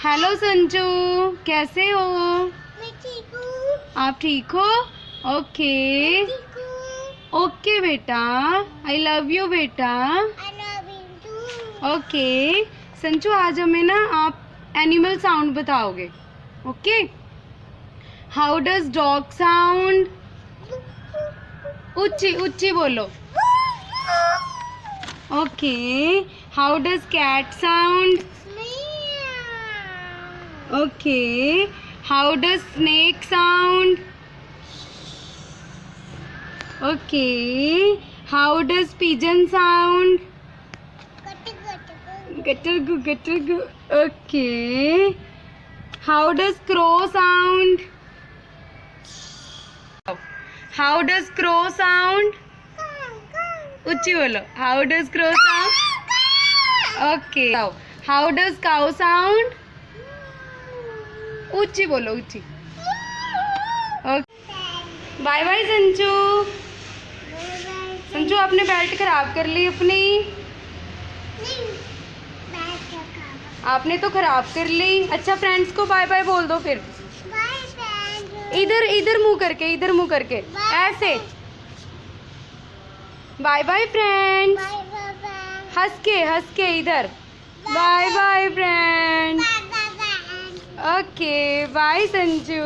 Hello Sanju, कैसे हो? मैं ठीक हूँ। आप ठीक हो? ओके ठीक हूँ। ओके बेटा, आई लव यू बेटा। I love you too। Okay Sanju, आज हमें ना आप एनिमल साउंड बताओगे। Okay, how does dog sound? ऊंची ऊंची बोलो। Okay, how does cat sound? Okay, how does snake sound? Okay, how does pigeon sound? गटरगु गटरगु। Okay, how does crow sound? How does crow sound? ऊंची बोलो, how does crow sound? Okay, how does cow sound? ऊंची बोलो, ऊंची। Okay, bye bye Sanju. Sanju, आपने belt खराब कर ली अपनी। आपने तो खराब कर ली। अच्छा, फ्रेंड्स को बाय बाय बोल दो फिर। इधर इधर मुंह करके, इधर मुंह करके, ऐसे। Bye bye friends. हंस के इधर। Bye bye friends. Okay, bye Sanju.